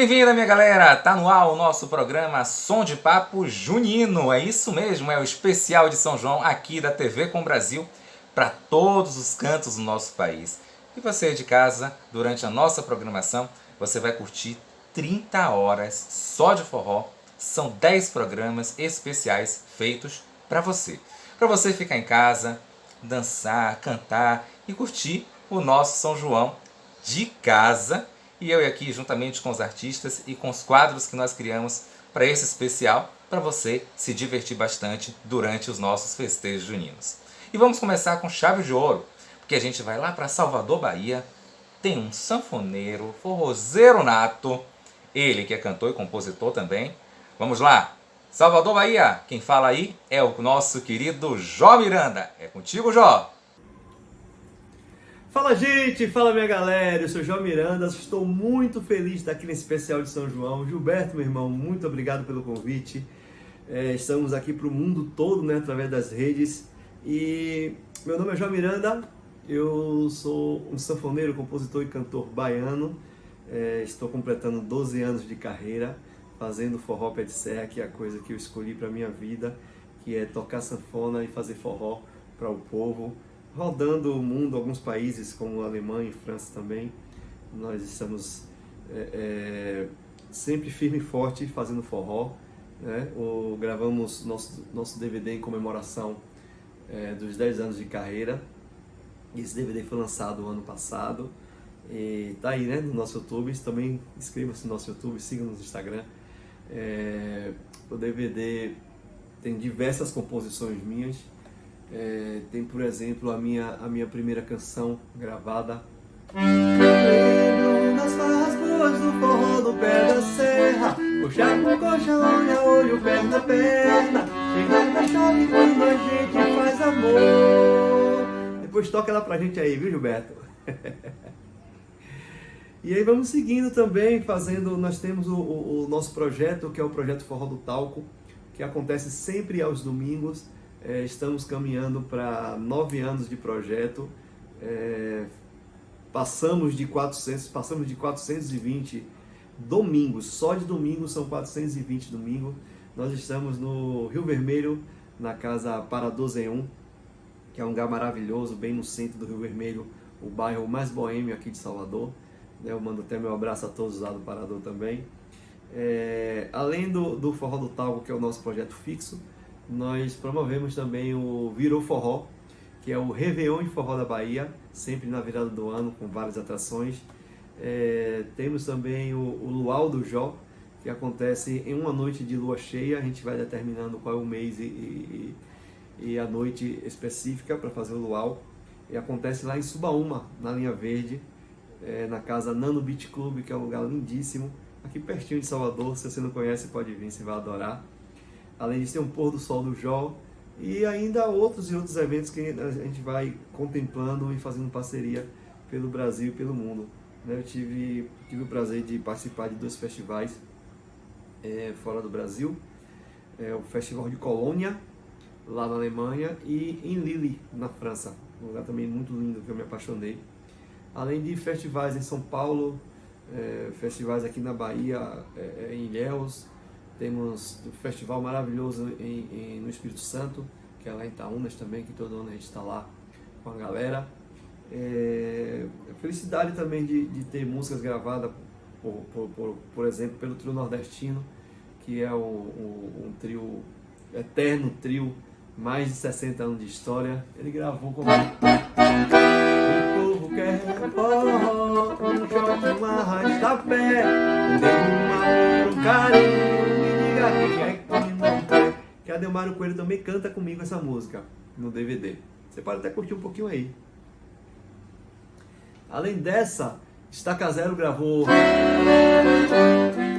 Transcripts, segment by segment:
bem-vinda, minha galera! Tá no ar o nosso programa Som de Papo Junino. É isso mesmo, é o especial de São João aqui da TV Com Brasil para todos os cantos do nosso país. E você de casa, durante a nossa programação, você vai curtir 30 horas só de forró. São 10 programas especiais feitos para você. Para você ficar em casa, dançar, cantar e curtir o nosso São João de casa. E eu aqui, juntamente com os artistas e com os quadros que nós criamos para esse especial, para você se divertir bastante durante os nossos festejos juninos. E vamos começar com chave de ouro, porque a gente vai lá para Salvador, Bahia, tem um sanfoneiro, forrozeiro nato, ele que é cantor e compositor também. Vamos lá! Salvador, Bahia, quem fala aí é o nosso querido Jó Miranda. É contigo, Jó! Fala, gente! Fala, minha galera! Eu sou Jó Miranda, estou muito feliz de estar aqui nesse especial de São João. Gilberto, meu irmão, muito obrigado pelo convite. Estamos aqui para o mundo todo, né, através das redes. E meu nome é Jó Miranda, eu sou um sanfoneiro, compositor e cantor baiano. Estou completando 12 anos de carreira, fazendo forró pé de serra, que é a coisa que eu escolhi para a minha vida, que é tocar sanfona e fazer forró para o povo. Rodando o mundo, alguns países como a Alemanha e França também. Nós estamos sempre firme e forte fazendo forró, né? Gravamos nosso DVD em comemoração dos 10 anos de carreira. Esse DVD foi lançado ano passado e tá aí, né, no nosso YouTube. Também inscreva-se no nosso YouTube, siga-nos no Instagram. O DVD tem diversas composições minhas. Tem, por exemplo, a minha primeira canção gravada. Nas farras boas do forró do pé da serra, coxa com coxa, olho a olho, perna a perna, chega chove quando a gente faz amor. Depois toca ela pra gente aí, viu, Gilberto? E aí vamos seguindo também, nós temos o nosso projeto, que é o Projeto Forró do Talco, que acontece sempre aos domingos. Estamos caminhando para 9 anos de projeto, passamos de 420 domingos, só de domingo são 420 domingos. Nós estamos no Rio Vermelho, na Casa Parador Zenhum, que é um lugar maravilhoso, bem no centro do Rio Vermelho, o bairro mais boêmio aqui de Salvador. Eu mando até meu abraço a todos lá do Parador também. Além do Forró do Talco, que é o nosso projeto fixo, nós promovemos também o Virou Forró, que é o Réveillon e Forró da Bahia, sempre na virada do ano, com várias atrações. Temos também o Luau do Jó, que acontece em uma noite de lua cheia. A gente vai determinando qual é o mês e a noite específica para fazer o luau. E acontece lá em Subaúma, na Linha Verde, na casa Nano Beach Club, que é um lugar lindíssimo, aqui pertinho de Salvador. Se você não conhece, pode vir, você vai adorar. Além disso, tem um pôr do sol do Jó e ainda outros eventos que a gente vai contemplando e fazendo parceria pelo Brasil e pelo mundo. Eu tive o prazer de participar de 2 festivais fora do Brasil. O Festival de Colônia, lá na Alemanha, e em Lille, na França. Um lugar também muito lindo que eu me apaixonei. Além de festivais em São Paulo, festivais aqui na Bahia, em Ilhéus. Temos um festival maravilhoso no Espírito Santo, que é lá em Itaúnas também, que todo ano a gente está lá com a galera. Felicidade também de ter músicas gravadas, por exemplo, pelo Trio Nordestino, que é um trio, eterno trio, mais de 60 anos de história. Ele gravou comigo. O povo quer forró, um shot, um arrasta-pé, um carinho. Que a Delmário Coelho também canta comigo essa música no DVD. Você pode até curtir um pouquinho aí. Além dessa, Estaca Zero gravou.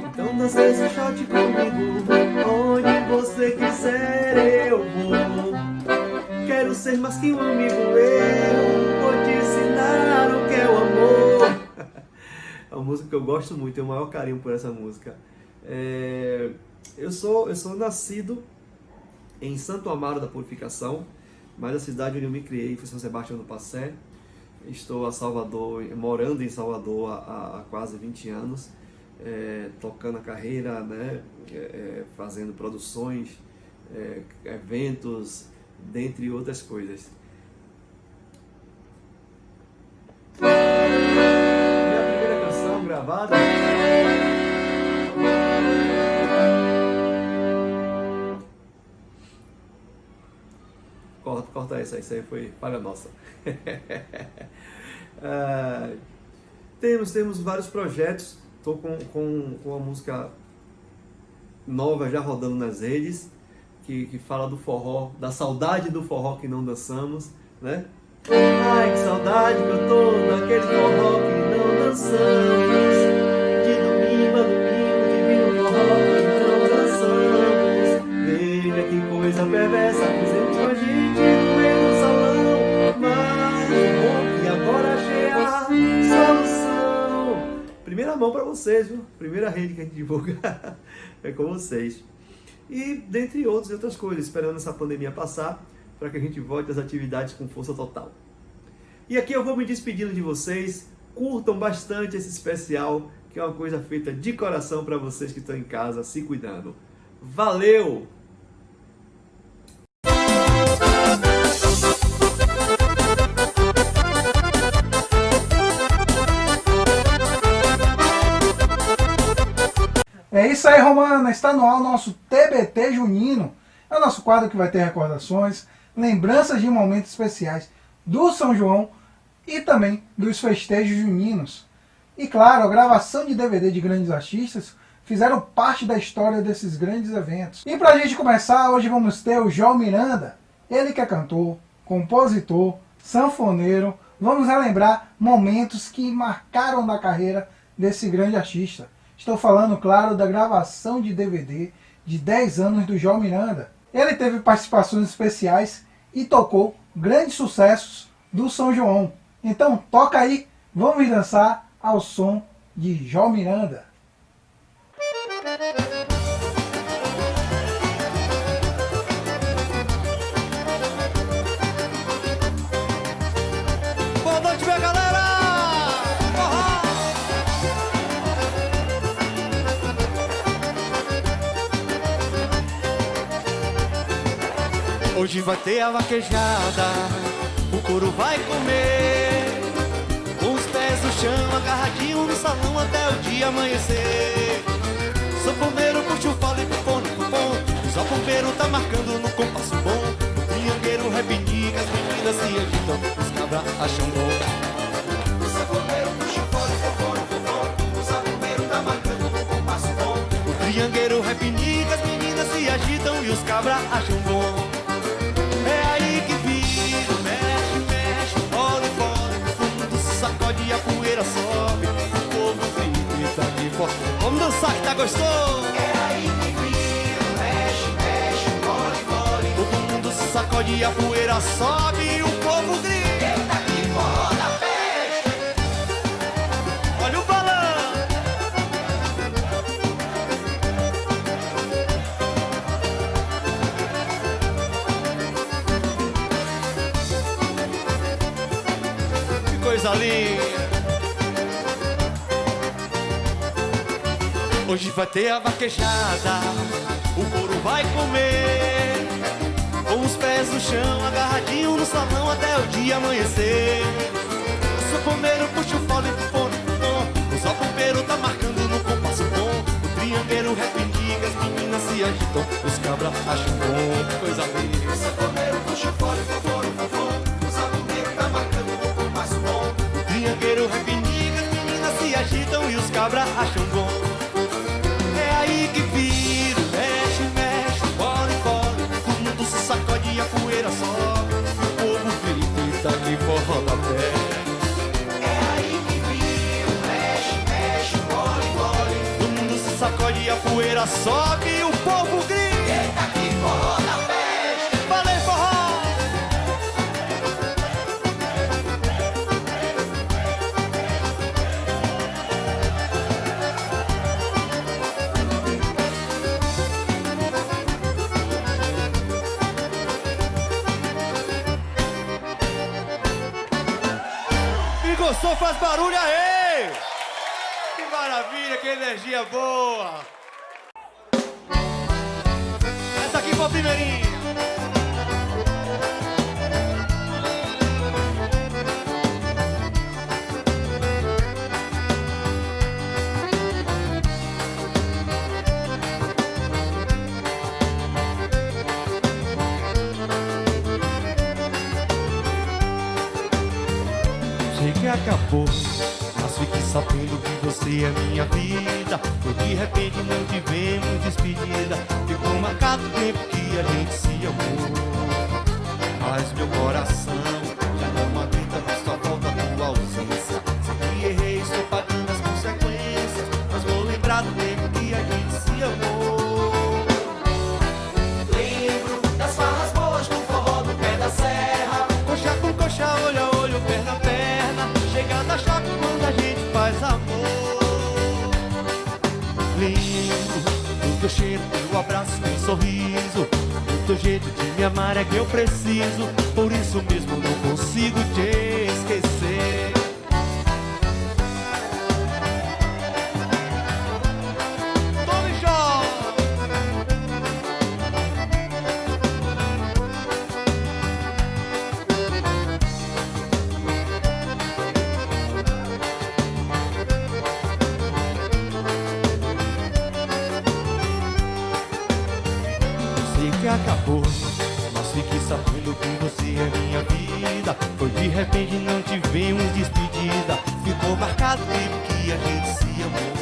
Então dança esse shot comigo, onde você quiser eu vou. Quero ser mais que um amigo, eu vou te ensinar o que é o amor. É uma música que eu gosto muito, tenho o maior carinho por essa música. Eu sou nascido em Santo Amaro da Purificação, mas a cidade onde eu me criei foi São Sebastião do Passé. Estou morando em Salvador há quase 20 anos. tocando a carreira, né? Fazendo produções, eventos, dentre outras coisas. E a primeira canção gravada... Corta isso aí foi falha nossa. Temos vários projetos. Estou com uma música nova já rodando nas redes, que fala do forró, da saudade do forró que não dançamos, né? Ai, que saudade que eu tô daquele forró que não dançamos, de domingo a domingo, divino forró que não dançamos. Veja que coisa perversa fizemos com a gente no meio do salão, mas bom que agora achei a solução. Primeira mão para vocês, viu? Primeira rede que a gente divulga é com vocês. E dentre outras coisas, esperando essa pandemia passar, para que a gente volte às atividades com força total. E aqui eu vou me despedindo de vocês. Curtam bastante esse especial, que é uma coisa feita de coração para vocês que estão em casa se cuidando. Valeu! É isso aí, Romana. Está no ar o nosso TBT Junino. É o nosso quadro que vai ter recordações, lembranças de momentos especiais do São João e também dos festejos juninos. E claro, a gravação de DVD de grandes artistas fizeram parte da história desses grandes eventos. E para a gente começar, hoje vamos ter o João Miranda. Ele que é cantor, compositor, sanfoneiro. Vamos relembrar momentos que marcaram da carreira desse grande artista. Estou falando, claro, da gravação de DVD de 10 anos do João Miranda. Ele teve participações especiais e tocou grandes sucessos do São João. Então toca aí, vamos dançar ao som de João Miranda. Boa noite, minha galera! Hoje vai ter a vaquejada, o couro vai comer, com os pés no chão, agarradinho no salão até o dia amanhecer. Sanfoneiro puxa o fole, pupone, pupom, o zapombeiro tá marcando no compasso bom. O triangueiro repinica, as meninas se agitam, os cabras acham bom. O sanfoneiro puxa o fole, pupone, pupom, o zapombeiro tá marcando no compasso bom. O triangueiro repinica, as meninas se agitam e os cabras acham bom. E a poeira sobe, o povo grita e tá aqui fora. Vamos dançar que tá gostoso. É aí que vira, mexe, mexe, mole, mole. Todo mundo se sacode e a poeira sobe e o povo grita e tá aqui fora da festa. Olha o balão. Que coisa linda. Hoje vai ter a vaquejada, o couro vai comer, com os pés no chão, agarradinho no salão até o dia amanhecer. O sanfoneiro puxa o fole, pupone, pupom, o zapombeiro tá marcando no compasso bom. O triangueiro repinica, as meninas se agitam, os cabras acham bom, que coisa linda. O sanfoneiro puxa o fole, pupone, pupom, o zapombeiro tá marcando no compasso bom. O triangueiro repinica, as meninas se agitam e os cabras acham bom. Aí que vira, mexe, mexe, bole, bole. Todo mundo se sacode e a poeira sobe, o povo grita e tá aqui forró da terra. É aí que vira, mexe, mexe, bole, bole. Todo mundo se sacode e a poeira sobe e o povo grita e tá aqui forró da festa. Valeu, forró! Gostou, faz barulho aí! Que maravilha, que que energia boa! Essa aqui foi a primeirinha. Sei que acabou, mas fique sabendo que você é minha vida. Foi de repente não tivemos despedida. Ficou marcado o tempo que a gente se amou. Mas meu coração já não aguenta mais só falta tua ausência. Sei que errei, estou pagando as consequências, mas vou lembrar do tempo que a gente se amou. Lembro das farras boas do forró do pé da serra. Coxa com coxa, olho a olho, perna a perna. Chegada a choque quando a gente faz amor. Lembro do teu cheiro, teu abraço, teu sorriso. Do teu jeito de me amar é que eu preciso. Por isso mesmo não consigo te esquecer. Tome Jó! Sei que acabou, mas fique sabendo que você é minha vida. Foi de repente não tivemos despedida. Ficou marcado o tempo que a gente se amou.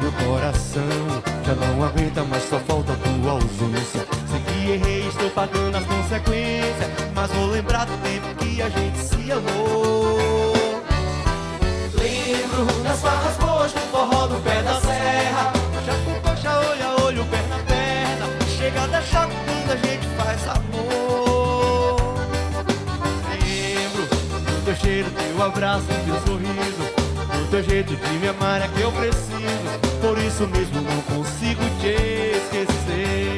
Meu coração já não aguenta mais, só falta tua ausência. Sei que errei, estou pagando as consequências, mas vou lembrar do tempo que a gente se amou. Lembro das farras boas do forró do pé da serra. Coxa com coxa, olho a olho, perna a perna. Chegada a choque quando a gente faz amor. Lembro do teu cheiro, teu abraço, teu sorriso. Do teu jeito de me amar é que eu preciso. Por isso mesmo não consigo te esquecer.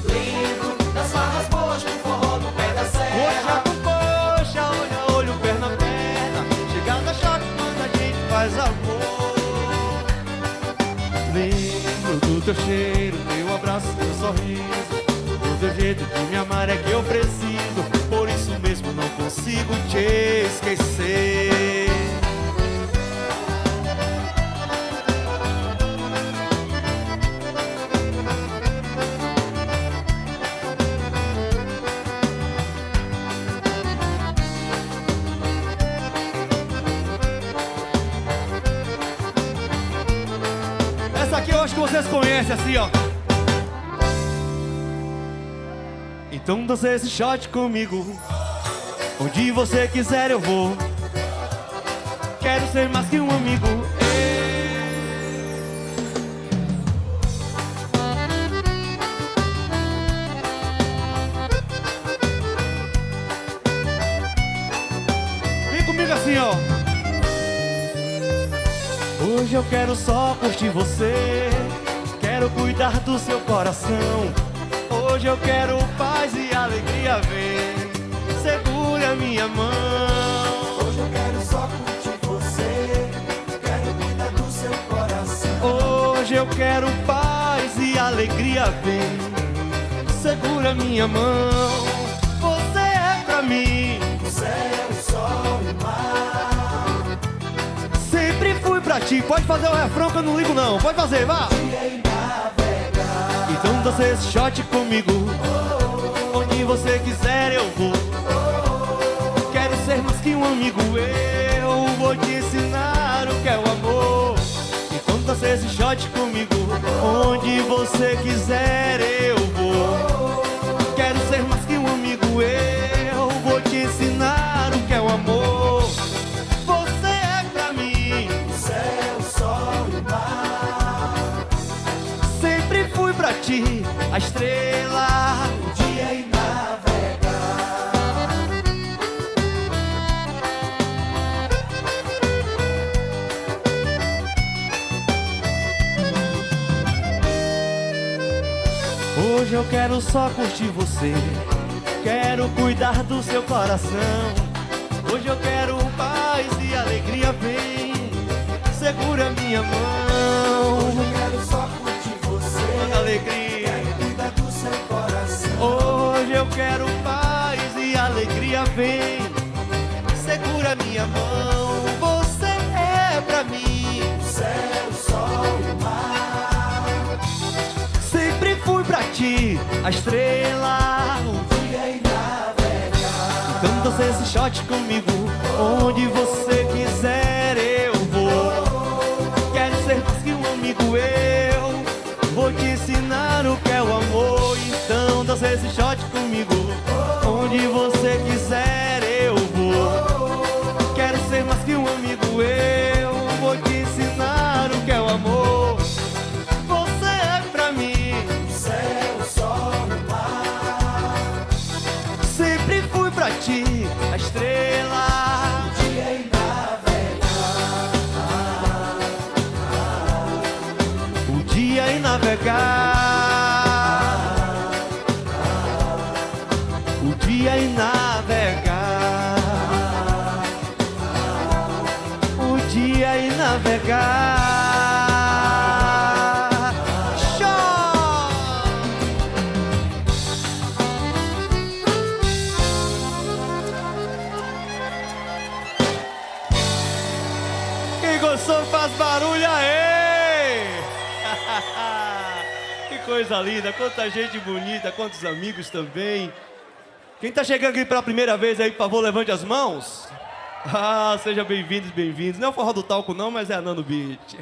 Lembro das farras boas do forró do pé da Coxa serra. com coxa, olho a olho, perna a perna. Chegada a choque quando a gente faz amor. Lembro do teu cheiro, teu abraço, teu sorriso. Do teu jeito de me amar é que eu preciso. Por isso mesmo não consigo te esquecer. Essa aqui eu acho que vocês conhecem assim, ó. Então dança esse shot comigo. Onde você quiser eu vou. Quero ser mais que um amigo. Vem comigo assim, ó. Hoje eu quero só curtir você. Quero cuidar do seu coração. Hoje eu quero paz e alegria, vem. Segure a minha mão. Hoje eu quero só curtir você. Quero cuidar do seu coração. Hoje eu quero paz e alegria, vem. Segura a minha mão. Você é pra mim O céu, o sol e o mar. sempre fui pra ti. Pode fazer o refrão que eu não ligo não. Pode fazer, vá. E navegar. Então dança esse shot comigo. Onde você quiser eu vou. Quero ser mais que um amigo. Eu vou te ensinar o que é o amor. Então dança esse shot comigo. Onde você quiser eu vou. Quero ser mais que um amigo. Eu vou te ensinar o que é o amor. Você é pra mim O céu, o sol e o mar. sempre fui pra ti, a estrela. O dia e navegar. Hoje eu quero só curtir você. Quero cuidar do seu coração. Hoje eu quero paz e alegria, vem. segura minha mão. Hoje eu quero só curtir você. Alegria. Quero cuidar do seu coração. Hoje eu quero paz e alegria, vem. Segura minha mão, você é pra mim. O céu, o sol e o mar. Sempre fui pra ti, a estrela. Dia e navegar. Então dança esse shot comigo, onde você quiser eu vou. Quero ser mais que um amigo, eu vou te ensinar o que é o amor. Então dança esse shot comigo, onde você quiser eu vou. Quero ser mais que um amigo, eu vou te ensinar o que é o amor. Você é pra mim, O céu, o sol e o mar. sempre fui pra ti, a estrela. Dia e navegar. O dia e navegar. O dia e navegar. O dia e navegar. Show! Quem gostou faz barulho aí! Que coisa linda, quanta gente bonita, quantos amigos também. Quem tá chegando aqui pela primeira vez aí, por favor, levante as mãos. Ah, sejam bem-vindos, bem-vindos. Não é o Forró do Talco não, mas é a Nano Beat.